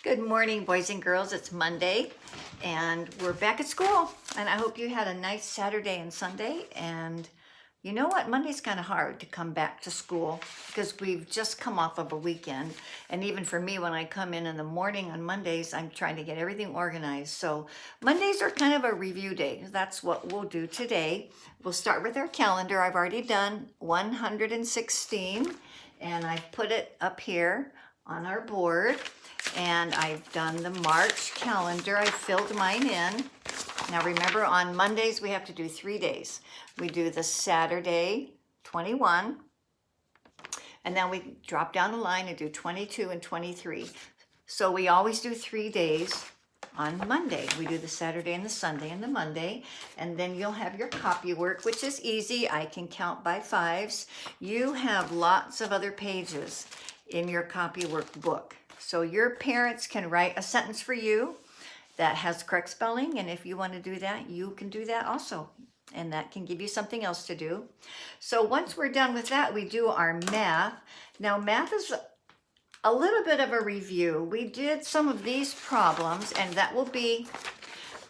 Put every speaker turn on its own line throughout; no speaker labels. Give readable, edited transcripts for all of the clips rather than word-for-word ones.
Good morning, boys and girls. It's Monday and we're back at school. And I hope you had a nice Saturday and Sunday. And you know what? Monday's kind of hard to come back to school because we've just come off of a weekend. And even for me, when I come in the morning on Mondays, I'm trying to get everything organized. So Mondays are kind of a review day. That's what we'll do today. We'll start with our calendar. I've already done 116 and I've put it up here on our board. And I've done the March calendar. I filled mine in. Now remember, on Mondays we have to do 3 days. We do the Saturday 21, and then we drop down the line and do 22 and 23. So we always do 3 days on Monday. We do the Saturday and the Sunday and the Monday, and then you'll have your copy work, which is easy. I can count by fives. You have lots of other pages in your copy work book. So your parents can write a sentence for you that has correct spelling, and if you want to do that, you can do that also. And that can give you something else to do. So once we're done with that, we do our math. Now math is a little bit of a review. We did some of these problems, and that will be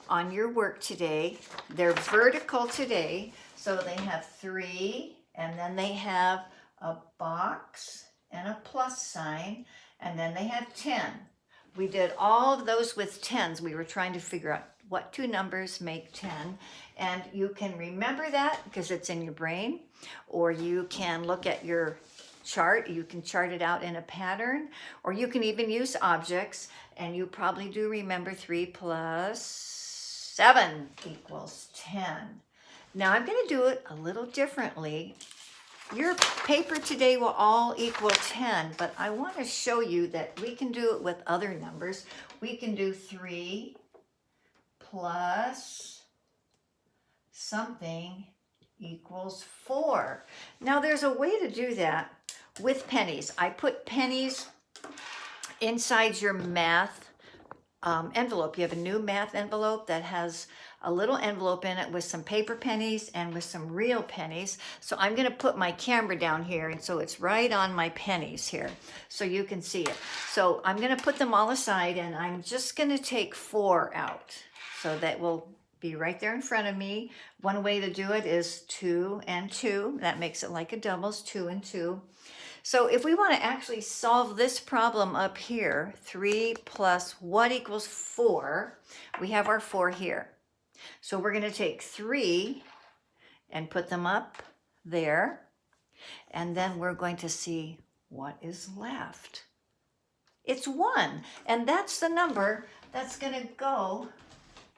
on your work today. They're vertical today, so they have 3, and then they have a box and a plus sign, and then they have 10. We did all of those with 10s. We were trying to figure out what 2 numbers make 10, and you can remember that because it's in your brain, or you can look at your chart. You can chart it out in a pattern, or you can even use objects, and you probably do remember 3 plus 7 equals 10. Now I'm going to do it a little differently. Your paper today will all equal 10, but I want to show you that we can do it with other numbers. We can do 3 plus something equals 4. Now there's a way to do that with pennies. I put pennies inside your math envelope. You have a new math envelope that has a little envelope in it with some paper pennies and with some real pennies. So I'm going to put my camera down here, and so it's right on my pennies here so you can see it. So I'm going to put them all aside, and I'm just going to take 4 out. So that will be right there in front of me. One way to do it is 2 and 2. That makes it like a doubles, 2 and 2. So if we want to actually solve this problem up here, 3 plus what equals 4, we have our 4 here. So we're going to take 3 and put them up there, and then we're going to see what is left. It's 1, and that's the number that's going to go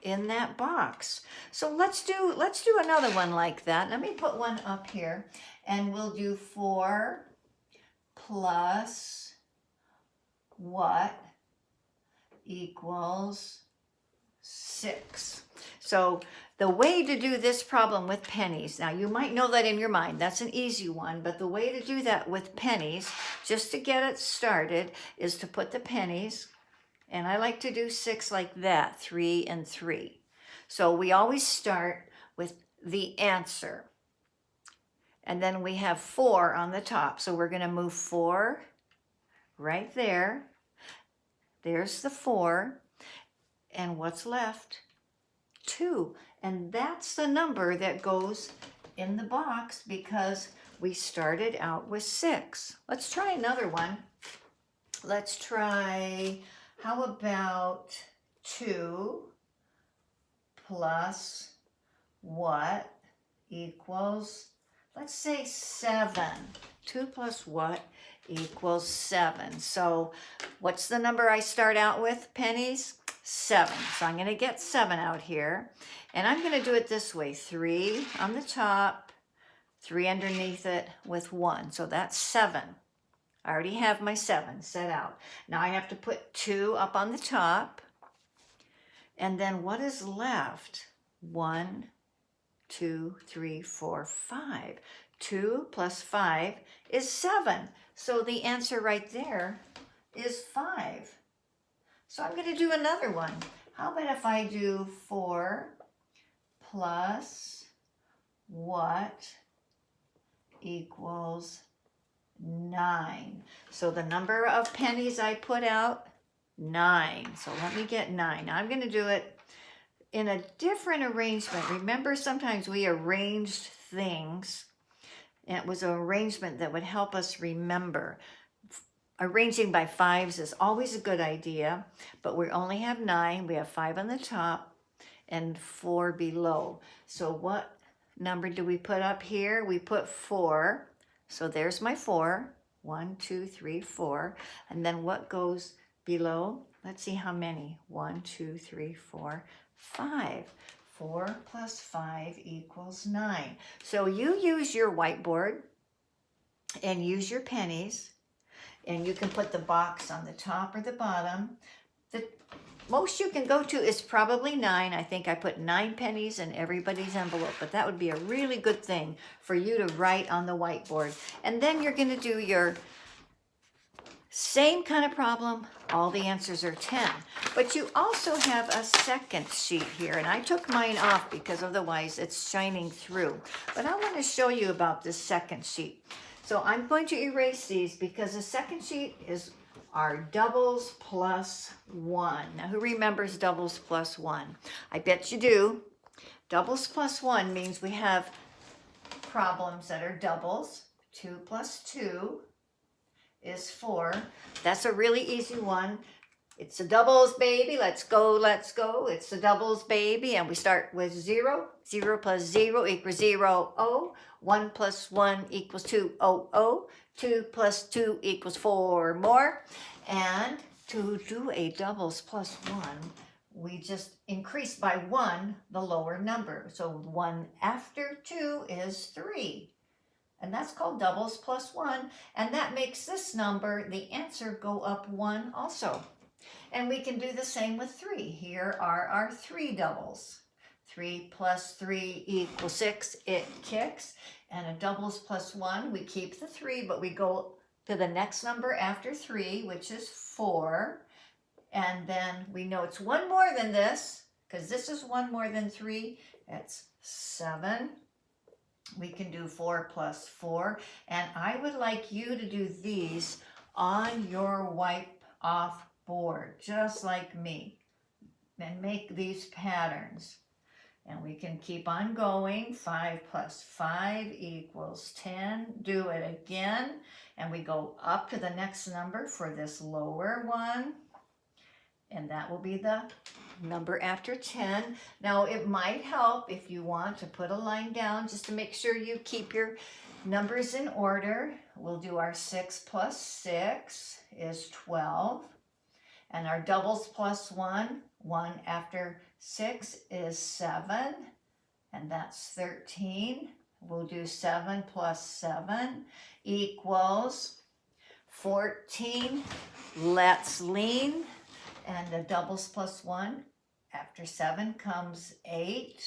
in that box. So let's do another one like that. Let me put one up here, and we'll do 4 plus what equals 6. So the way to do this problem with pennies, now you might know that in your mind, that's an easy one, but the way to do that with pennies, just to get it started, is to put the pennies, and I like to do 6 like that, 3 and 3. So we always start with the answer. And then we have 4 on the top. So we're going to move 4 right there. There's the 4. And what's left? 2. And that's the number that goes in the box because we started out with 6. Let's try another one. Let's try, how about 2 plus what equals, let's say 7. 2 plus what equals 7. So what's the number I start out with, pennies? 7. So I'm going to get 7 out here. And I'm going to do it this way. 3 on the top, 3 underneath it with 1. So that's 7. I already have my 7 set out. Now I have to put 2 up on the top. And then what is left? 1, 2, 3, 4, 5. 2 plus 5 is 7. So the answer right there is 5. So I'm going to do another one. How about if I do 4 plus what equals 9? So the number of pennies I put out 9. So let me get 9. I'm going to do it in a different arrangement. Remember, sometimes we arranged things, and it was an arrangement that would help us remember. Arranging by 5s is always a good idea, but we only have 9. We have 5 on the top and 4 below. So what number do we put up here? We put 4. So there's my 4. 1, 2, 3, 4. And then what goes below? Let's see how many. 1, 2, 3, 4, 5. 4 plus 5 equals 9. So you use your whiteboard and use your pennies, and you can put the box on the top or the bottom. The most you can go to is probably 9. I think I put 9 pennies in everybody's envelope, but that would be a really good thing for you to write on the whiteboard. And then you're going to do your same kind of problem. All the answers are 10. But you also have a second sheet here, and I took mine off because otherwise it's shining through. But I want to show you about this second sheet. So I'm going to erase these because the second sheet is our doubles plus 1. Now, who remembers doubles plus 1? I bet you do. Doubles plus 1 means we have problems that are doubles. 2 plus 2 is 4. That's a really easy one. It's a doubles, baby. Let's go, let's go. It's a doubles, baby. And we start with 0. 0 plus 0 equals 0, 0. 1 plus 1 equals 2, 0, 0. 2 plus 2 equals 4 more. And to do a doubles plus 1, we just increase by 1 the lower number. So 1 after 2 is 3. And that's called doubles plus 1. And that makes this number, the answer, go up 1 also. And we can do the same with 3. Here are our 3 doubles. 3 plus 3 equals 6. It kicks. And a doubles plus 1, we keep the 3, but we go to the next number after 3, which is 4. And then we know it's 1 more than this, because this is 1 more than 3. That's 7. We can do 4 plus 4. And I would like you to do these on your wipe off board, just like me, and make these patterns. And we can keep on going. 5 plus 5 equals 10. Do it again. And we go up to the next number for this lower one. And that will be the number after 10. Now, it might help if you want to put a line down just to make sure you keep your numbers in order. We'll do our 6 plus 6 is 12. And our doubles plus 1, 1 after 6 is 7. And that's 13. We'll do 7 plus 7 equals 14. Let's lean. And the doubles plus 1 after 7 comes 8.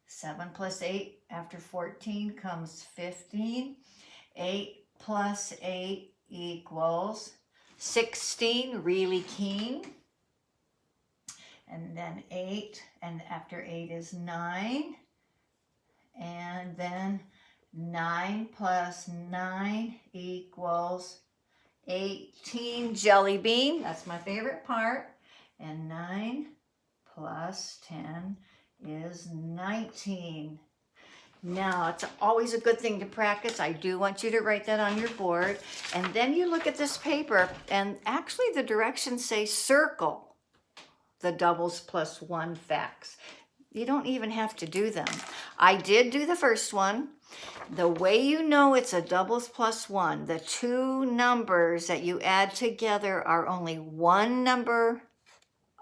7 plus 8 after 14 comes 15. 8 plus 8 equals 16, really keen. And then 8, and after 8 is 9. And then 9 plus 9 equals 18, jelly bean. That's my favorite part. And 9 plus 10 is 19. Now, it's always a good thing to practice. I do want you to write that on your board. And then you look at this paper, and actually the directions say circle the doubles plus 1 facts. You don't even have to do them. I did do the first one. The way you know it's a doubles plus 1, the 2 numbers that you add together are only 1 number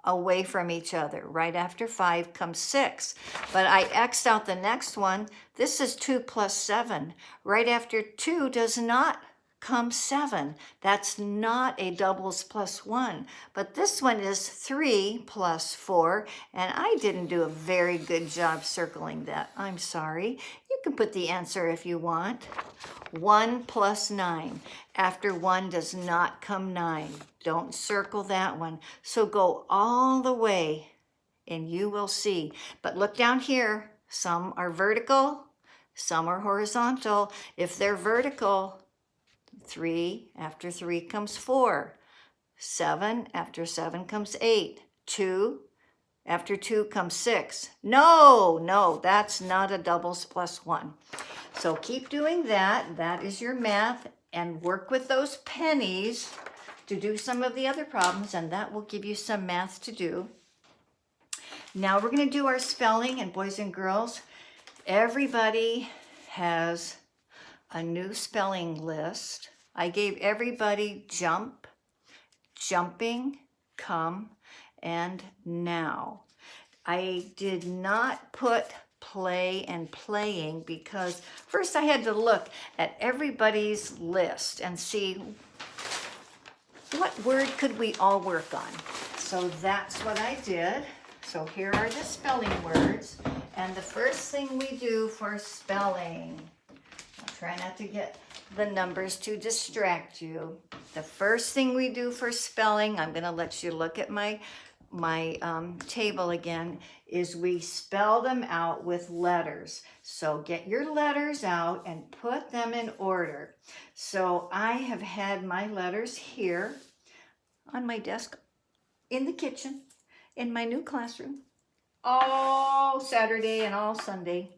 away from each other. Right after 5 comes 6. But I X'd out the next one. This is 2 plus 7. Right after 2 does not come 7. That's not a doubles plus 1. But this one is 3 plus 4. And I didn't do a very good job circling that. I'm sorry. You can put the answer if you want. 1 plus 9. After 1 does not come 9. Don't circle that one. So go all the way and you will see. But look down here. Some are vertical, some are horizontal. If they're vertical, 3, after 3 comes 4. 7, after 7 comes 8. 2, after 2 comes 6. No, that's not a doubles plus 1. So keep doing that. That is your math, and work with those pennies to do some of the other problems, and that will give you some math to do. Now we're going to do our spelling, and boys and girls, everybody has a new spelling list. I gave everybody jump, jumping, come, and now. I did not put play and playing because first I had to look at everybody's list and see what word could we all work on. So that's what I did. So here are the spelling words. And the first thing we do for spelling, I'll try not to get the numbers to distract you. The first thing we do for spelling, I'm going to let you look at my table again, is we spell them out with letters. So get your letters out and put them in order. So I have had my letters here on my desk in the kitchen in my new classroom all Saturday and all Sunday.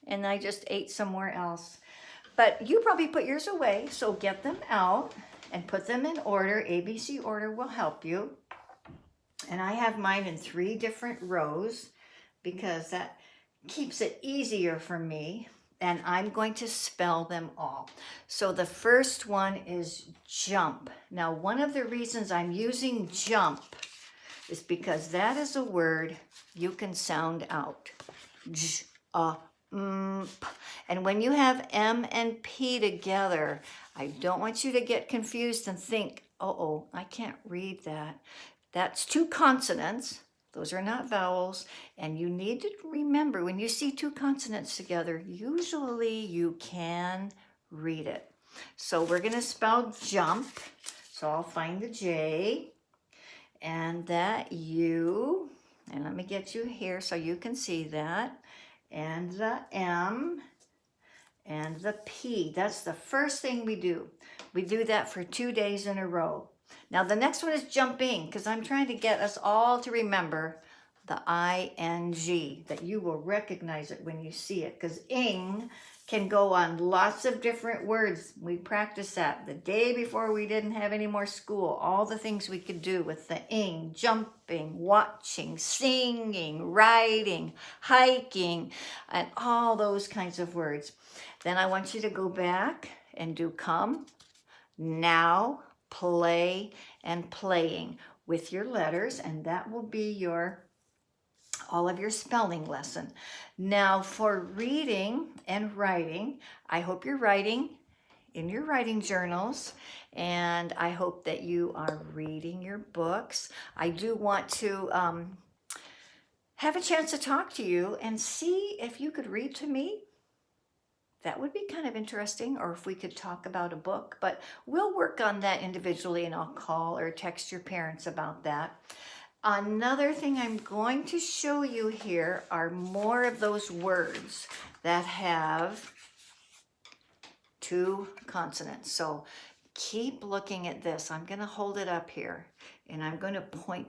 And I just ate somewhere else. But you probably put yours away, so get them out and put them in order. ABC order will help you. And I have mine in 3 different rows because that keeps it easier for me. And I'm going to spell them all. So the first one is jump. Now, one of the reasons I'm using jump is because that is a word you can sound out. J, and when you have M and P together, I don't want you to get confused and think, uh-oh, I can't read that. That's 2 consonants. Those are not vowels. And you need to remember, when you see 2 consonants together, usually you can read it. So we're going to spell jump. So I'll find the J and that U. And let me get you here so you can see that. And the M and the P. That's the first thing we do. We do that for 2 days in a row. Now the next one is jumping, because I'm trying to get us all to remember the ing, that you will recognize it when you see it, because ing can go on lots of different words. We practiced that the day before we didn't have any more school, all the things we could do with the ing: jumping, watching, singing, riding, hiking, and all those kinds of words. Then I want you to go back and do come, now, play, and playing with your letters, and that will be all of your spelling lesson. Now for reading and writing, I hope you're writing in your writing journals, and I hope that you are reading your books. I do want to have a chance to talk to you and see if you could read to me. That would be kind of interesting, or if we could talk about a book, but we'll work on that individually, and I'll call or text your parents about that. Another thing I'm going to show you here are more of those words that have 2 consonants. So keep looking at this. I'm going to hold it up here, and I'm going to point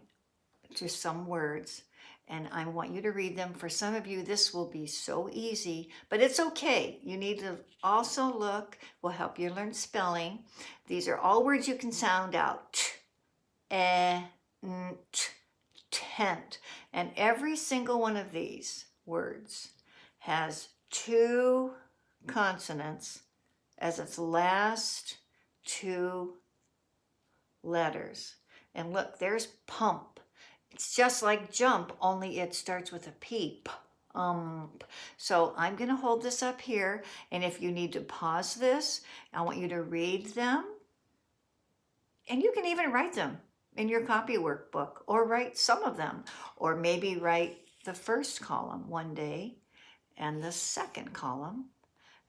to some words, and I want you to read them. For some of you, this will be so easy, but it's okay. You need to also look. We'll help you learn spelling. These are all words you can sound out. T, t, tent. And every single one of these words has 2 consonants as its last 2 letters. And look, there's pump. It's just like jump, only it starts with a P. So I'm going to hold this up here, and if you need to pause this, I want you to read them, and you can even write them in your copy workbook, or write some of them, or maybe write the first column one day, and the second column,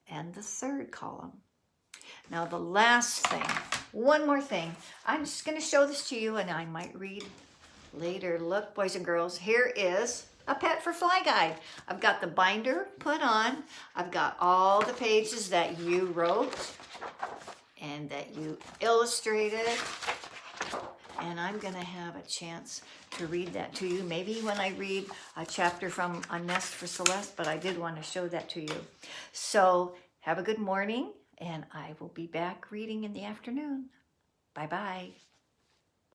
and the third column. Now the last thing, one more thing, I'm just going to show this to you, and I might read later. Look, boys and girls, here is a Pet for Fly guide. I've got the binder put on. I've got all the pages that you wrote and that you illustrated. and I'm going to have a chance to read that to you. Maybe when I read a chapter from A Nest for Celeste, but I did want to show that to you. So have a good morning, and I will be back reading in the afternoon. Bye-bye.